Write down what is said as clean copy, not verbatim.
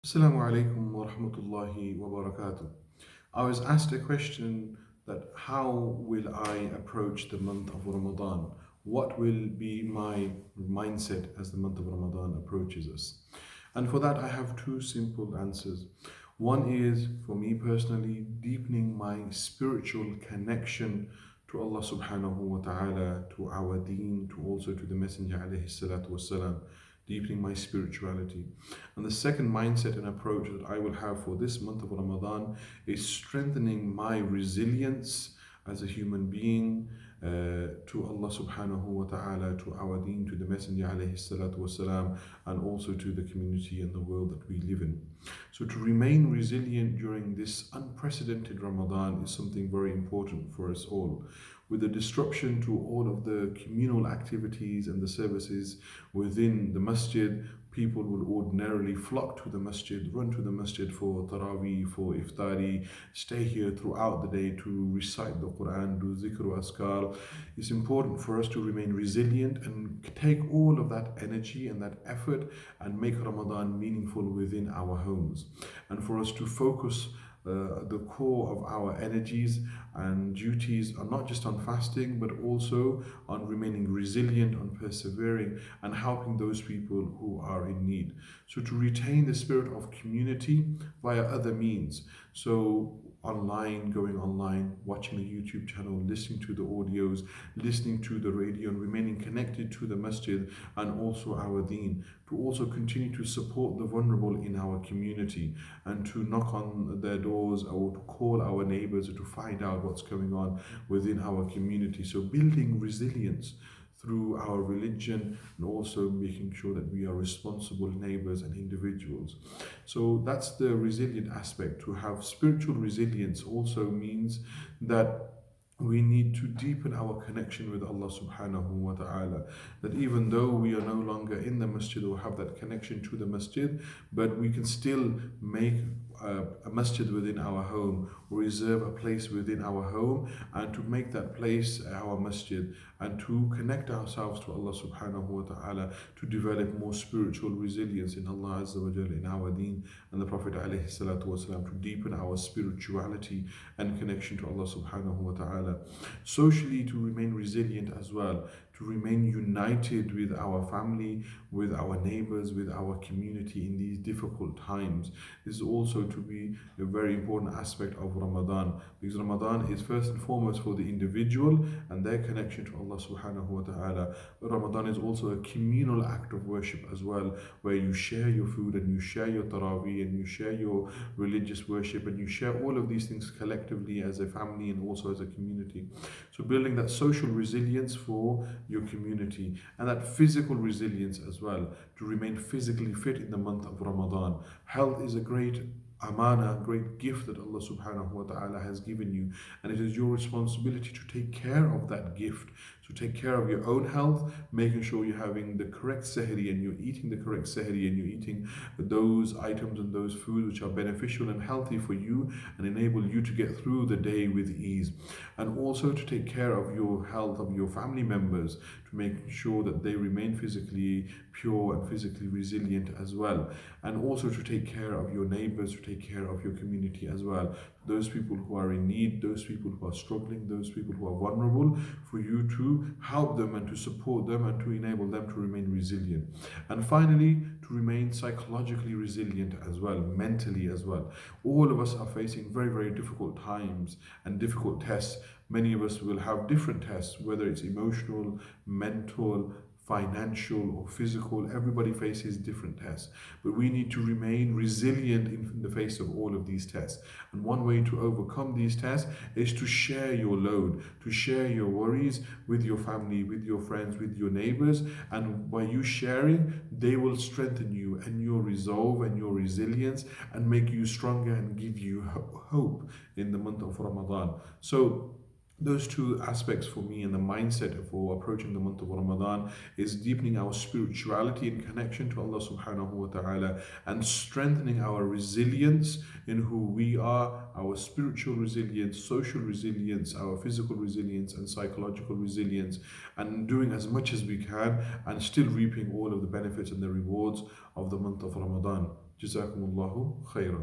Assalamu alaikum wa rahmatullahi wa barakatuh. I was asked a question that how will I approach the month of Ramadan? What will be my mindset as the month of Ramadan approaches us? And for that, I have two simple answers. One is for me personally, deepening my spiritual connection to Allah subhanahu wa ta'ala, to our deen, to also to the Messenger alayhi salatu wasalam, deepening my spirituality. And the second mindset and approach that I will have for this month of Ramadan is strengthening my resilience as a human being to Allah subhanahu wa ta'ala, to our deen, to the Messenger alayhi salatu wasalam, and also to the community and the world that we live in. So to remain resilient during this unprecedented Ramadan is something very important for us all. With the disruption to all of the communal activities and the services within the masjid, people will ordinarily flock to the masjid, run to the masjid for taraweeh, for iftari, stay here throughout the day to recite the Quran, do zikr wa askar. It's important for us to remain resilient and take all of that energy and that effort and make Ramadan meaningful within our homes. And for us to focus the core of our energies and duties are not just on fasting but also on remaining resilient, on persevering and helping those people who are in need. So to retain the spirit of community via other means. So online, going online, watching the YouTube channel, listening to the audios, listening to the radio, and remaining connected to the masjid and also our deen, to also continue to support the vulnerable in our community and to knock on their doors or to call our neighbors or to find out what's going on within our community. So building resilience through our religion and also making sure that we are responsible neighbors and individuals. So that's the resilient aspect. To have spiritual resilience also means that we need to deepen our connection with Allah subhanahu wa ta'ala. That even though we are no longer in the masjid or have that connection to the masjid, but we can still make a masjid within our home, reserve a place within our home, and to make that place our masjid, and to connect ourselves to Allah subhanahu wa ta'ala, to develop more spiritual resilience in Allah Azza wa Jalla, in our deen and the Prophet alayhi salatu wasalam, to deepen our spirituality and connection to Allah subhanahu wa ta'ala. Socially, to remain resilient as well, to remain united with our family, with our neighbors, with our community in these difficult times. This is also to be a very important aspect of Ramadan, because Ramadan is first and foremost for the individual and their connection to Allah subhanahu wa ta'ala. But Ramadan is also a communal act of worship as well, where you share your food and you share your taraweeh and you share your religious worship and you share all of these things collectively as a family and also as a community. So building that social resilience for your community and that physical resilience as well, to remain physically fit in the month of Ramadan. Health is a great amana, great gift that Allah subhanahu wa ta'ala has given you, and it is your responsibility to take care of that gift. So take care of your own health, making sure you're having the correct sahri and you're eating the correct sahri and you're eating those items and those foods which are beneficial and healthy for you and enable you to get through the day with ease. And also to take care of your health of your family members, to make sure that they remain physically pure and physically resilient as well. And also to take care of your neighbors, to take care of your community as well. Those people who are in need, those people who are struggling, those people who are vulnerable, for you to help them and to support them and to enable them to remain resilient. And finally, to remain psychologically resilient as well, mentally as well. All of us are facing very, very difficult times and difficult tests. Many of us will have different tests, whether it's emotional, mental, financial or physical. Everybody faces different tests, but we need to remain resilient in the face of all of these tests. And one way to overcome these tests is to share your load, to share your worries with your family, with your friends, with your neighbors. And by you sharing, they will strengthen you and your resolve and your resilience and make you stronger and give you hope in the month of Ramadan. So those two aspects for me and the mindset for approaching the month of Ramadan is deepening our spirituality and connection to Allah subhanahu wa ta'ala and strengthening our resilience in who we are, our spiritual resilience, social resilience, our physical resilience and psychological resilience, and doing as much as we can and still reaping all of the benefits and the rewards of the month of Ramadan. Jazakumullahu khaira.